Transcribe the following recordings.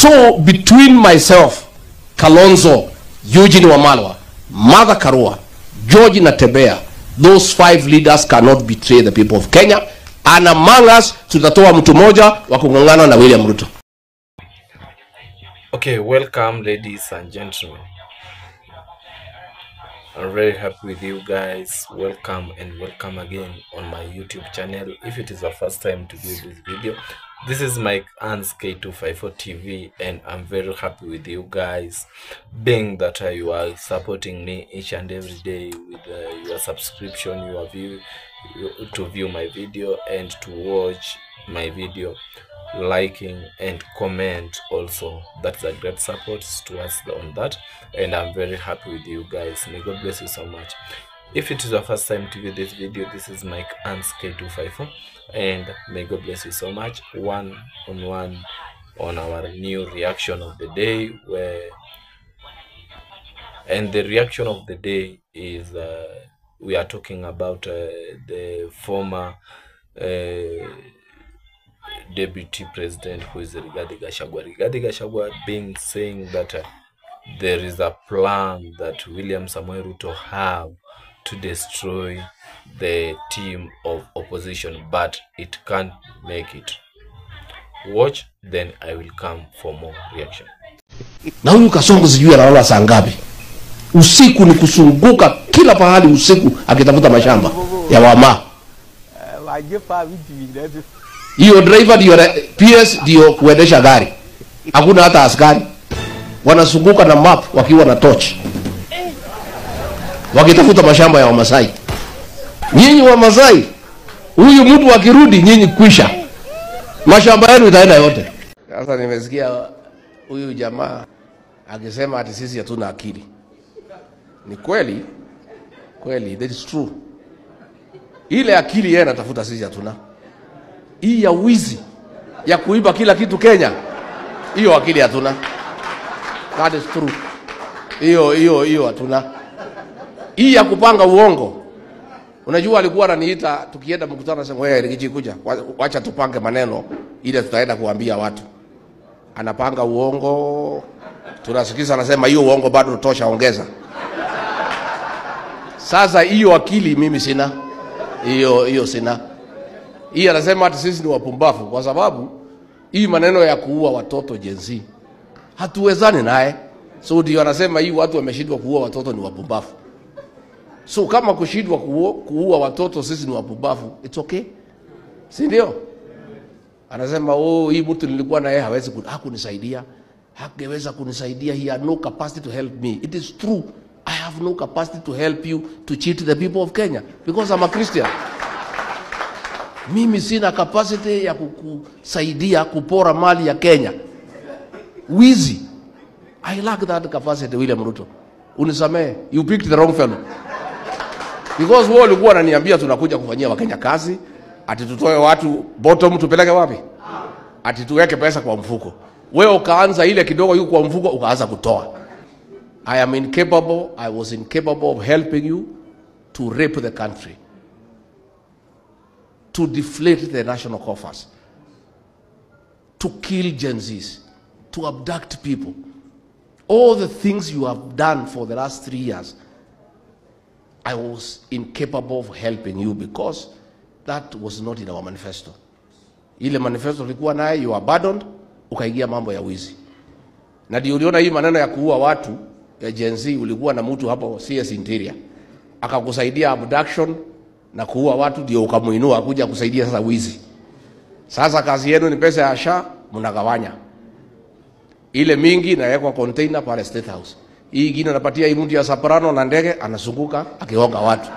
So between myself, Kalonzo, Eugene Wamalwa, Martha Karua, George Natembeya, those 5 leaders cannot betray the people of Kenya. And among us, tutatoa mtu moja wa kungangana na William Ruto. Okay, welcome ladies and gentlemen. I'm very happy with you guys. Welcome and welcome again on my YouTube channel. If it is the first time to view this video, this is Mike Ans K254 TV, and I'm very happy with you guys, being that you are supporting me each and every day with your subscription, your view, to view my video and to watch my video, liking and comment also. That's a great support to us on that, and I'm very happy with you guys. May God bless you so much. If it is the first time to view this video, this is Mike Ans K254, and may God bless you so much. One on our new reaction of the day, and the reaction of the day is we are talking about the former deputy president, who is Rigathi Gachagua. Rigathi Gachagua being saying that there is a plan that William Samoei Ruto have to destroy the team of opposition, but it can't make it. Watch, then I will come for more reaction. Na huyu Kasongo sijui anaona saa ngapi. Usiku ni kusunguka kila pahali usiku akitafuta mashamba ya wama. Hiyo driver ndio PS ndio kuendesha gari. Hakuna hata askari. Wanazunguka na map wakiwa na torch, wakitafuta mashamba ya Wamasai. Nyinyi Wamasai, huyu mtu akirudi nyinyi kwisha. Mashamba yenu itaenda yote. Sasa nimesikia huyu jamaa akisema ati sisi hatuna akili. Ni kweli? Kweli, that is true. Ile akili yeye anatafuta sisi hatuna. Hii ya wizi ya kuiba kila kitu Kenya, hiyo akili hatuna. That is true. Hiyo hatuna. Hii ya kupanga uongo. Unajua alikuwa ananiita tukienda mkutano, anasema wewe Rigathi kuja, wacha tupange maneno ile tutaenda kuambia watu. Anapanga uongo. Tunasikiza anasema hiyo uongo bado tosha, ongeza. Sasa hiyo akili mimi sina. Hiyo sina. Hii anasema ati sisi ni wapumbavu kwa sababu hii maneno ya kuua watoto Gen Z hatuwezani naye. So ndio anasema hii watu wameshindwa kuua watoto ni wapumbavu. So kama kushindwa kuua watoto sisi ni wapumbavu, it's okay. Si ndio? Anasema hii mtu nilikuwa naye hawezi hakunisaidia. Hangeweza kunisaidia, he had no capacity to help me. It is true. I have no capacity to help you to cheat the people of Kenya because I'm a Christian. Mimi sina capacity ya kukusaidia kupora mali ya Kenya. Wizi. I lack that capacity, William Ruto. Unisamee, you picked the wrong fellow. Because wao walikuwa wananiambia tunakuja kufanyia Wakenya kazi, ati tutoe watu bottom tupeleke wapi? Ati tuweke pesa kwa mfuko. Wewe ukaanza ile kidogo yuko kwa mfuko ukaanza kutoa. I was incapable of helping you to rape the country, to deflate the national coffers, to kill Gen Zs, to abduct people. All the things you have done for the last 3 years, I was incapable of helping you because that was not in our manifesto. Ile manifesto ulikuwa naye, you abandoned, ukaingia mambo ya wizi. Na ndio uliona hii maneno ya kuua watu ya Gen Z, ulikuwa na mtu hapo CS Interior akakusaidia abduction na kuua watu, ndio ukamuinua akuja kusaidia sasa wizi. Sasa kazi yenu ni pesa ya SHA mnagawanya. Ile mingi nawekwa container pale State House. Hii ingine napatia hii mtu ya Soprano na ndege anazunguka akihonga watu.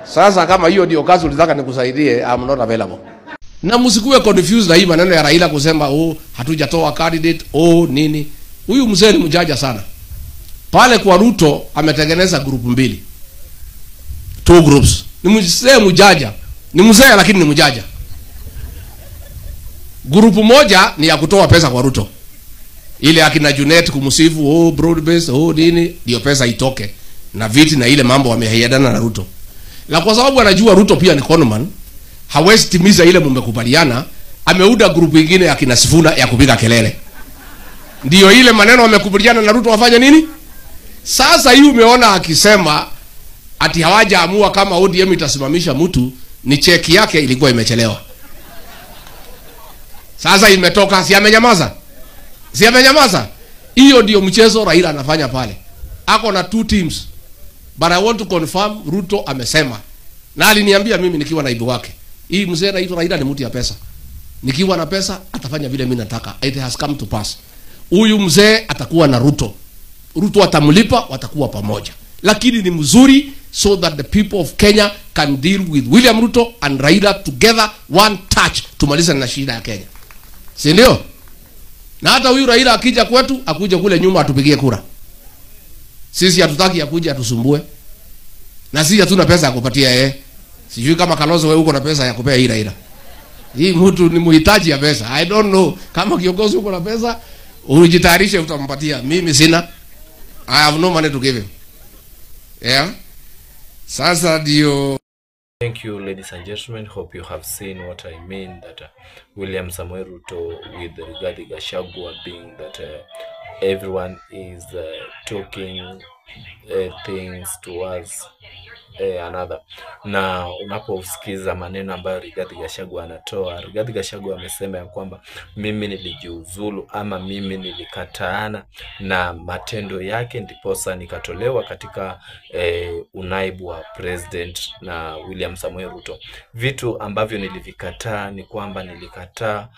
Sasa kama hiyo ndio kazi ulitaka nikusaidie, I'm not available. Na msikuwe confused na hii maneno ya Raila kusema hatujatoa candidate nini. Huyu mzee ni mjanja sana. Pale kwa Ruto ametengeneza group mbili. 2 groups. Ni mzee mjanja. Ni mzee lakini ni mjanja. Group moja ni ya kutoa pesa kwa Ruto. Ile akina Junet kumsifu broad base nini ndio pesa itoke na viti na ile mambo wamehaidana na Ruto. Na kwa sababu anajua Ruto pia ni conman, hawezi timiza ile mmekubaliana, ameuda group nyingine akina Sifuna ya kupiga kelele. Ndio ile maneno wamekubaliana na Ruto wafanye nini? Sasa hii umeona akisema ati hawajaamua kama ODM itasimamisha mtu, ni cheki yake ilikuwa imechelewa. Sasa imetoka, si amenyamaza? Si amenyamaza? Hiyo ndio mchezo Raila anafanya pale. Ako na 2 teams. But I want to confirm Ruto amesema. Na aliniambia mimi nikiwa naibu wake. Hii mzee Raila ni mtu ya pesa. Nikiwa na pesa atafanya vile mimi nataka. It has come to pass. Huyu mzee atakuwa na Ruto. Ruto atamlipa, watakuwa pamoja. Lakini ni mzuri so that the people of Kenya can deal with William Ruto and Raila together, one touch, tumaliza na shida ya Kenya. Si ndio? Na hata huyu Raila akija kwetu, akuje kule nyuma atupigie kura. Sisi hatutaki akuje atusumbue. Na sisi hatuna pesa ya kupatia yeye. Sijui kama Kalonzo wewe uko na pesa ya kupea hii Raila. Hii mtu ni muhitaji ya pesa. I don't know kama kiongozi uko na pesa, ujitayarishe utampatia. Mimi sina. I have no money to give him. Yeah. Sasa ndio. Thank you, ladies and gentlemen. Hope you have seen what I mean, that William Samoei Ruto with Rigathi Gachagua being that everyone is talking things towards another. Na unaposikiza maneno ambayo Rigathi Gachagua anatoa, Rigathi Gachagua amesema ya kwamba mimi nilijiuzulu ama mimi nilikataana na matendo yake ndiposa nikatolewa katika unaibu wa president na William Samoei Ruto. Vitu ambavyo nilivikataa ni kwamba nilikataa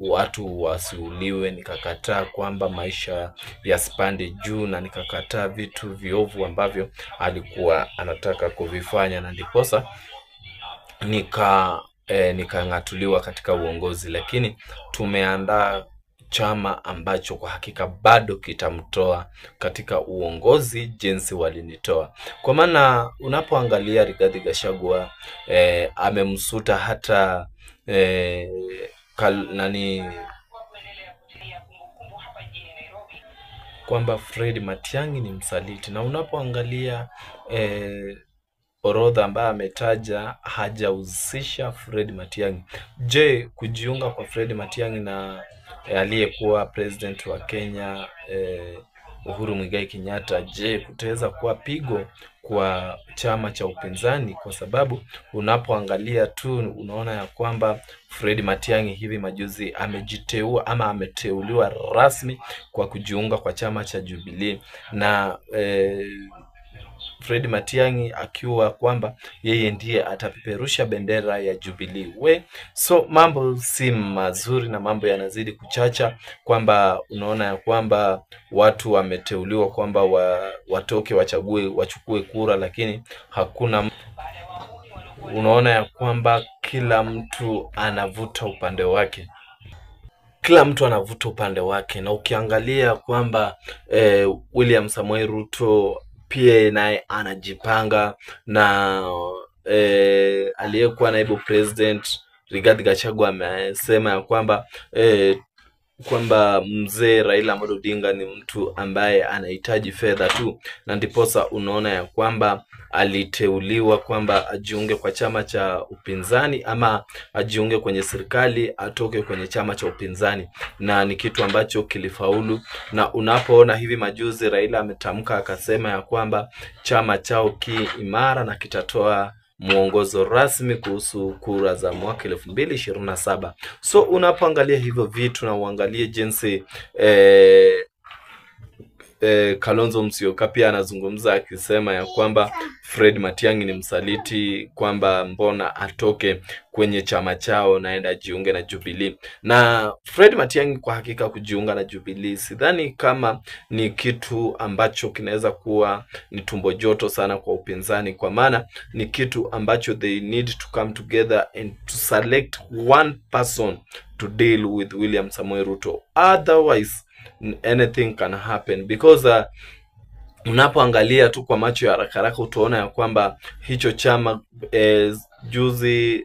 watu wasiuliwe, nikakataa kwamba maisha yasipande juu, na nikakataa vitu viovu ambavyo alikuwa anataka kuvifanya, na ndiposa nikang'atuliwa katika uongozi. Lakini tumeandaa chama ambacho kwa hakika bado kitamtoa katika uongozi jinsi walinitoa. Kwa maana unapoangalia Rigathi Gachagua amemsuta hata kwamba Fred Matiang'i ni msaliti, na unapoangalia orodha ambayo ametaja hajahusisha Fred Matiang'i. Je, kujiunga kwa Fred Matiang'i na aliyekuwa president wa Kenya Uhuru Muigai Kenyatta, je, kutaweza kuwa pigo kwa chama cha upinzani? Kwa sababu unapoangalia tu unaona ya kwamba Fred Matiang'i hivi majuzi amejiteua ama ameteuliwa rasmi kwa kujiunga kwa chama cha Jubilee, na Fred Matiang'i akiwa kwamba yeye ndiye atapeperusha bendera ya Jubilee. So mambo si mazuri na mambo yanazidi kuchacha, kwamba unaona ya kwamba watu wameteuliwa kwamba watoke wachukue kura, lakini hakuna. Unaona ya kwamba kila mtu anavuta upande wake. Na ukiangalia kwamba William Samoei Ruto pia naye anajipanga, na aliyekuwa naibu president Rigathi Gachagua amesema ya kwamba mzee Raila Amolo Odinga ni mtu ambaye anahitaji fedha tu, na ndiposa unaona ya kwamba aliteuliwa kwamba ajiunge kwa chama cha upinzani ama ajiunge kwenye serikali, atoke kwenye chama cha upinzani, na ni kitu ambacho kilifaulu. Na unapoona hivi majuzi Raila ametamka akasema ya kwamba chama chao ki imara na kitatoa mwongozo rasmi kuhusu kura za mwaka 2027. So unapoangalia hivyo vitu na uangalie jinsi Kalonzo Musyoka pia anazungumza akisema ya kwamba Fred Matiang'i ni msaliti, kwamba mbona atoke kwenye chama chao naenda jiunge na Jubilee. Na Fred Matiang'i kwa hakika kujiunga na Jubilee sidhani kama ni kitu ambacho kinaweza kuwa ni tumbo joto sana kwa upinzani, kwa maana ni kitu ambacho they need to come together and to select one person to deal with William Samoei Ruto. Otherwise anything can happen, because unapoangalia tu kwa macho ya haraka utaona ya kwamba hicho chama juzi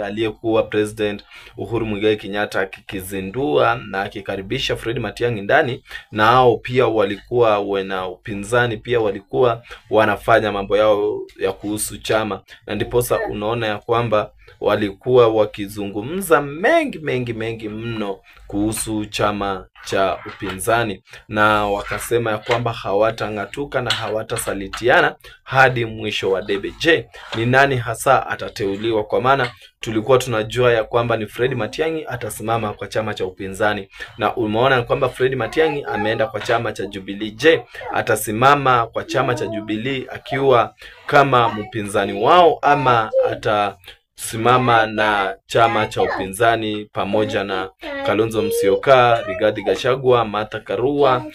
aliyekuwa president Uhuru Muigai Kenyatta kikizindua na akikaribisha Fred Matiang'i ndani, na hao pia walikuwa wana upinzani pia walikuwa wanafanya mambo yao ya kuhusu chama, na ndiposa unaona ya kwamba walikuwa wakizungumza mengi mno kuhusu chama cha upinzani, na wakasema ya kwamba hawatang'atuka na hawatasalitiana hadi mwisho wa debe. Je, ni nani hasa atateuliwa? Kwa maana tulikuwa tunajua ya kwamba ni Fred Matiang'i atasimama kwa chama cha upinzani, na umeona kwamba Fred Matiang'i ameenda kwa chama cha Jubilee. Je, atasimama kwa chama cha Jubilee akiwa kama mpinzani wao, ama atasimama na chama cha upinzani pamoja na Kalonzo Musyoka, Rigathi Gachagua, Martha Karua,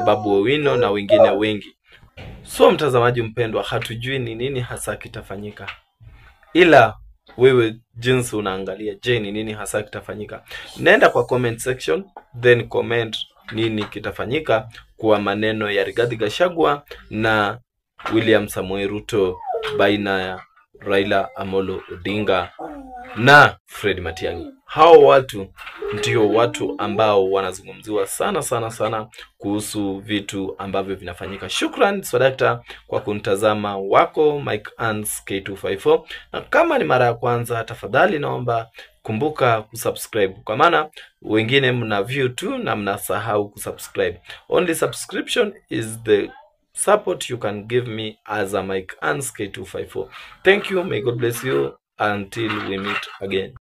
Babu Owino na wengine wengi? So mtazamaji mpendwa, hatujui ni nini hasa kitafanyika, ila wewe jinsi unaangalia, je, ni nini hasa kitafanyika? Nenda kwa comment section, then comment nini kitafanyika kwa maneno ya Rigathi Gachagua na William Samoei Ruto baina ya Raila Amolo Odinga na Fred Matiang'i. Hao watu ndio watu ambao wanazungumziwa sana kuhusu vitu ambavyo vinafanyika. Shukran Swadakta kwa kunitazama. Wako Mike Ans K254, na kama ni mara ya kwanza, tafadhali naomba kumbuka kusubscribe, kwa maana wengine mna view tu na mnasahau kusubscribe. Only subscription is the support you can give me as a Mike Ans K254. Thank you, may God bless you until we meet again.